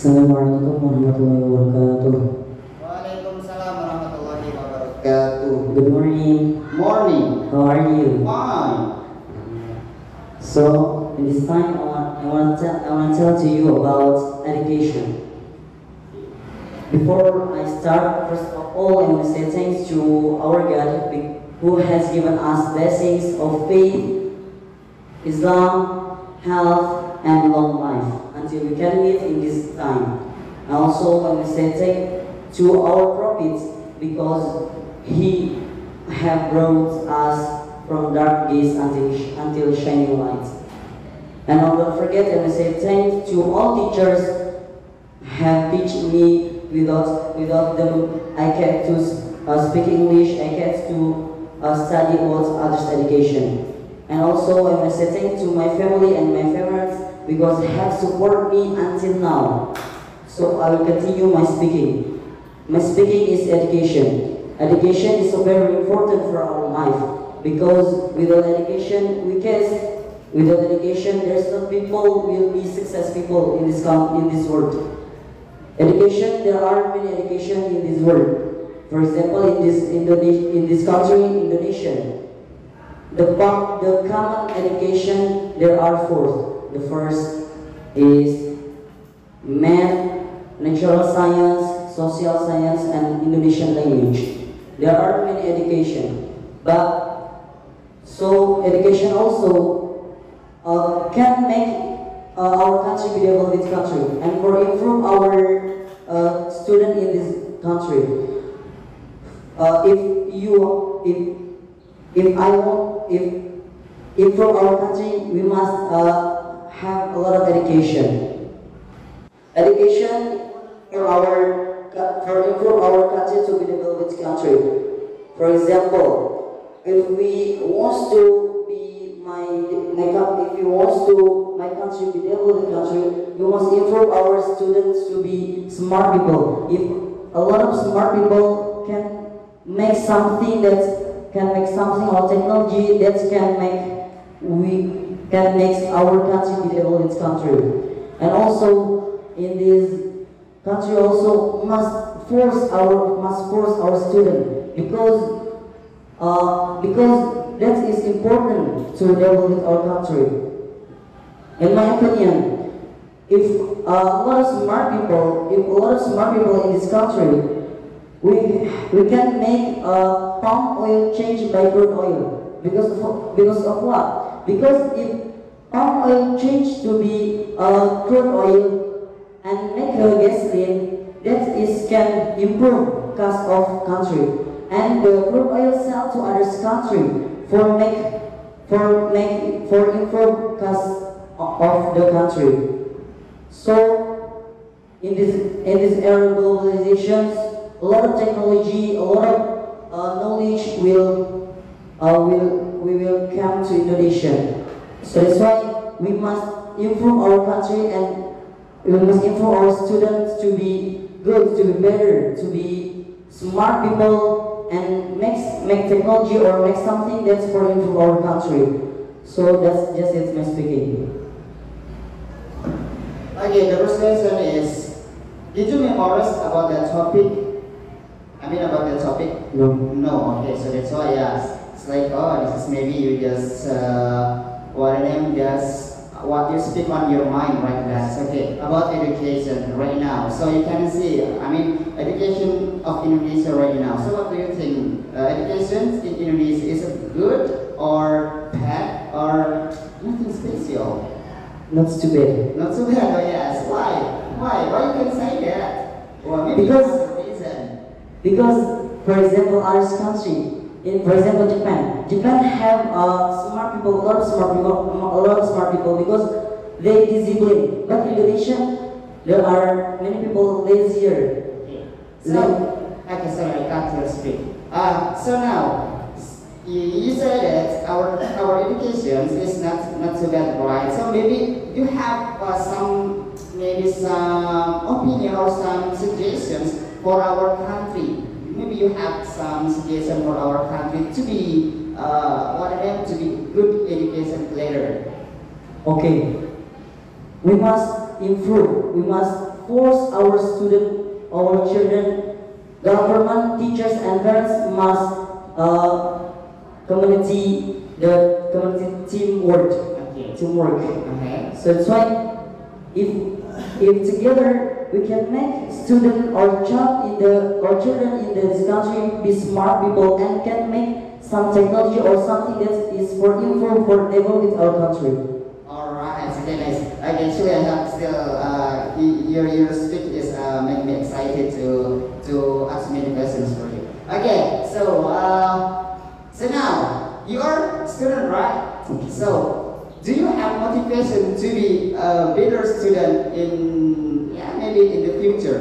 Assalamualaikum warahmatullahi wabarakatuh. Waalaikumsalam warahmatullahi wabarakatuh. Good morning. Morning. How are you? Fine. So, in this time, I want to tell to you about education. Before I start, first of all, I want to say thanks to our God who has given us blessings of faith, Islam, health, and long life until we can live in this time. I also want to say thanks to our prophets because he have brought us from dark days until shining light. And I don't forget, I want to say thanks to all teachers have teach me without them I get to speak English, I get to study about others' education. And also I want to say thanks to my family and my parents because they have supported me until now. So I will continue my speaking. My speaking is education. Education is so very important for our life because without education we can. Without education, there's no people will be successful people in this world. Education, there are many education in this world. For example, in this country, Indonesia, the common education there are four. The first is math, natural science, social science, and Indonesian language. There are many education, but so education also can make our country be developed country and for improve our student in this country. If from our country we must have a lot of education. Education for improve our country to be developed country. For example, if we want to be my country be developed country, we must improve our students to be smart people. If a lot of smart people can make something or technology that can make our country be developed country. And also in this country also must force our student because that is important to develop our country. In my opinion, if a lot of smart people in this country, we can make palm oil change by crude oil because of what? Because if palm oil change to be crude oil and make her gasoline, that is can improve cost of country, and the crude oil sell to others country for improve cost of the country. So in this era of globalizations, a lot of technology, a lot of knowledge will come to Indonesia. So that's why we must improve our country and we must improve our students to be good, to be better, to be smart people and make technology or make something that's for improve our country. So that's just it, my speaking. Okay, the first question is, did you memorize about that topic? About that topic? No. No, okay, so that's why I asked. It's like, oh, this is maybe you just, what you speak on your mind right now. Okay, about education right now. So you can see, education of Indonesia right now. So what do you think? Education in Indonesia, is it good or bad or nothing special? Not too bad. Not too bad, oh yes. Why? Why you can say that? Well, maybe Because- that's the reason. Because, for example, other country, for example, Japan have smart people, a lot of smart people because they discipline. But Indonesia, there are many people lazier. So, okay, sorry, I cut your speak. So now, you say that our education is not so bad, right? So maybe you have some opinion or some suggestions for our country. Maybe you have some suggestion for our country to be to be good education later. Okay, we must improve. We must force our student, our children, government, teachers, and parents must the community teamwork. Okay. Teamwork. Okay. So that's why if together we can make student or child in the or children in this country be smart people and can make some technology or something that is for improve for develop our country. Alright, okay, nice. Okay, actually I have still your speech is make me excited to ask many questions for you. Okay, so now you are a student, right? So do you have motivation to be a better student in maybe in the future?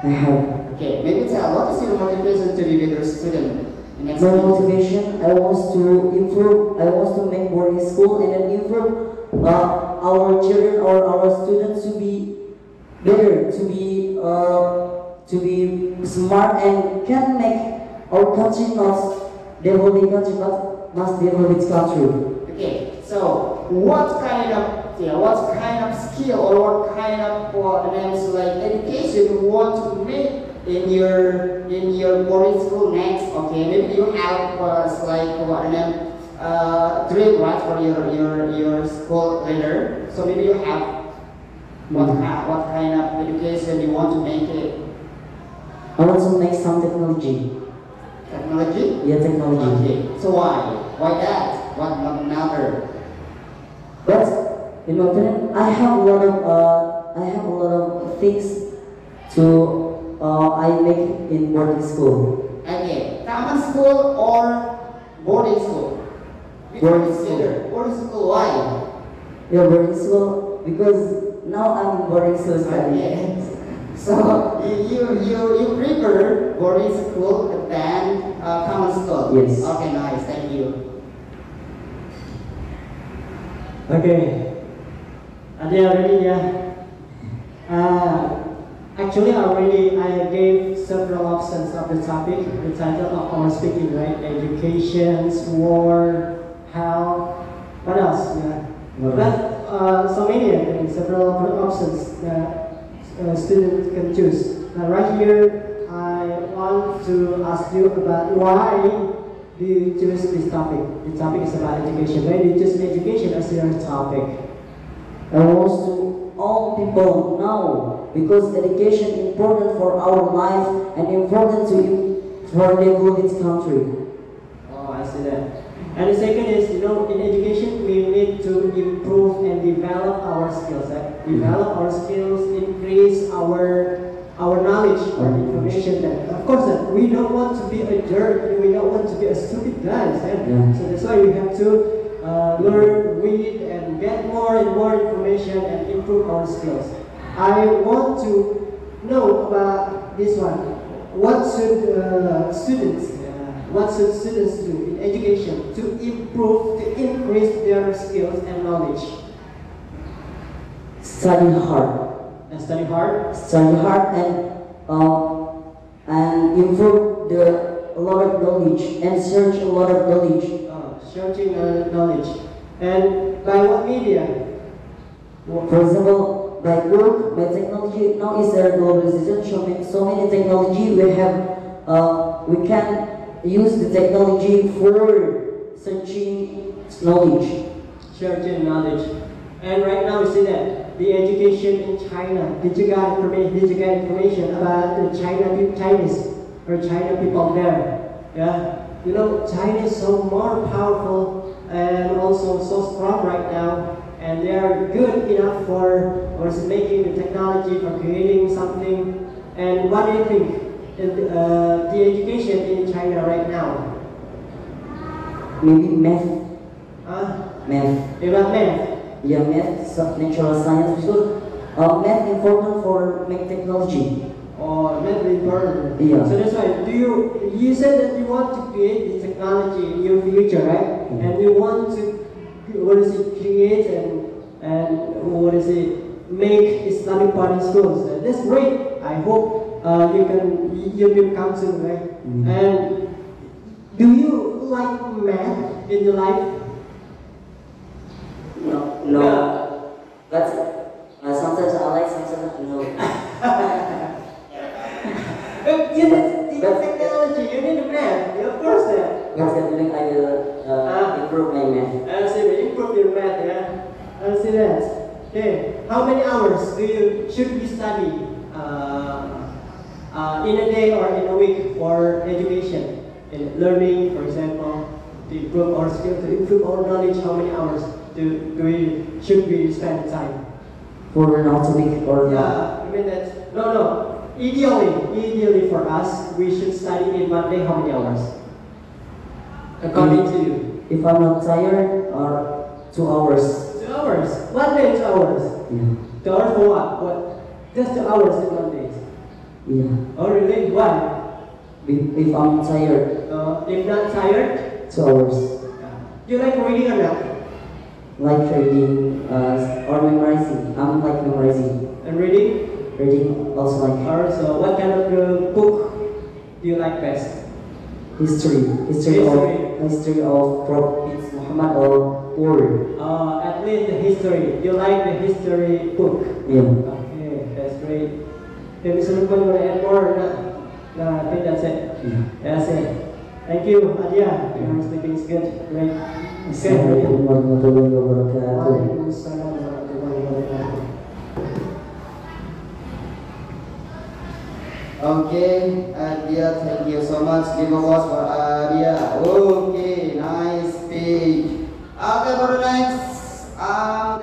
I have. Okay, maybe tell what is your motivation to be a better student in next My future? motivation, I want to improve, I want to make boarding school and then improve our children or our students to be better, to be smart and can make our country not developing country but must develop its country. Okay, so what kind of skill or what kind of like education you want to make in your boarding school next? Okay, maybe you have dream, right, for your school later. So maybe you have what kind of education you want to make it? I want to make some technology. Technology? Yeah, technology. Okay. So why? Why that? What not another? But in my opinion, I have a lot of things to I make in boarding school. Okay. Common school or boarding school? Which one Boarding is school. better? Boarding school. Why? Yeah, boarding school because now I'm in boarding school studying. Okay. So you prefer boarding school than common school? Yes. Okay, nice. Thank you. Okay. Are they ready? Yeah. Actually, I gave several options of the topic, the title of our speaking, right? Education, war, health. What else? Yeah. But so many, I think, several options that students can choose. Now, right here, I want to ask you about why do you choose this topic? The topic is about education. Why do you choose education as your topic? I want to all people know because education important for our life and important for develop its country. Oh, I see that. And the second is, in education we need to improve and develop our skills. Right? Develop our skills, increase our knowledge or information. That, of course, we don't want to be a jerk. We don't want to be a stupid guy. Right? Yeah. So that's why we have to learn, read, and get more and more information and improve our skills. I want to know about this one. What should students do in education to improve, to increase their skills and knowledge? Study hard. And study hard. Study hard and improve a lot of knowledge and search a lot of knowledge. Searching knowledge. And by what media? For example, by work, by technology. Now is there globalization? So many technology we have. We can use the technology for searching knowledge. Searching knowledge. And right now we see that the education in China. Did you get information about the Chinese or China people there? Yeah. China is so more powerful and also so strong right now, and they are good enough for making the technology, for creating something. And what do you think? The education in China right now? Maybe math. Math. About math. Yeah, math, natural science. Because math important for make technology. Or math is important. Yeah. So that's why. You said that you want to create the technology in your future, right? Mm-hmm. And you want to create and make Islamic boarding schools. That's great. I hope you will come soon, right? Mm-hmm. And do you like math in your life? No. But sometimes I like, sometimes no. You need technology, you need the math. Of course that. But scheduling I will improve my math. I see, we improve your math, yeah. I see that. Okay, how many hours should we study in a day or in a week for education? In learning, for example, to improve our skills, to improve our knowledge, how many hours should we spend time? For not to make or Yeah, I mean that. No. Ideally for us, we should study in one day how many hours? According to you. If I'm not tired, or 2 hours. 2 hours. One day, 2 hours. Yeah. 2 hours for what? Just 2 hours in one day. Yeah. Oh really? Why? If I'm tired, If not tired, 2 hours. do you like reading or not? Like reading or memorizing. I'm like memorizing. And reading? Reading also like Or so what kind of book do you like best? history of Prophet Muhammad or Word. At least the history. You like the history book? Yeah. Okay, that's great. Okay, Mr. Lukman, you want to add more or not? No, I think that's it. Yeah. That's it. Thank you, Adia. Your speaking is good. Great. Assalamualaikum warahmatullahi wabarakatuh. Waalaikumsalam warahmatullahi wabarakatuh. Okay, Adia, thank you so much. Give applause for Adia. Okay, nice speech. Okay, for the next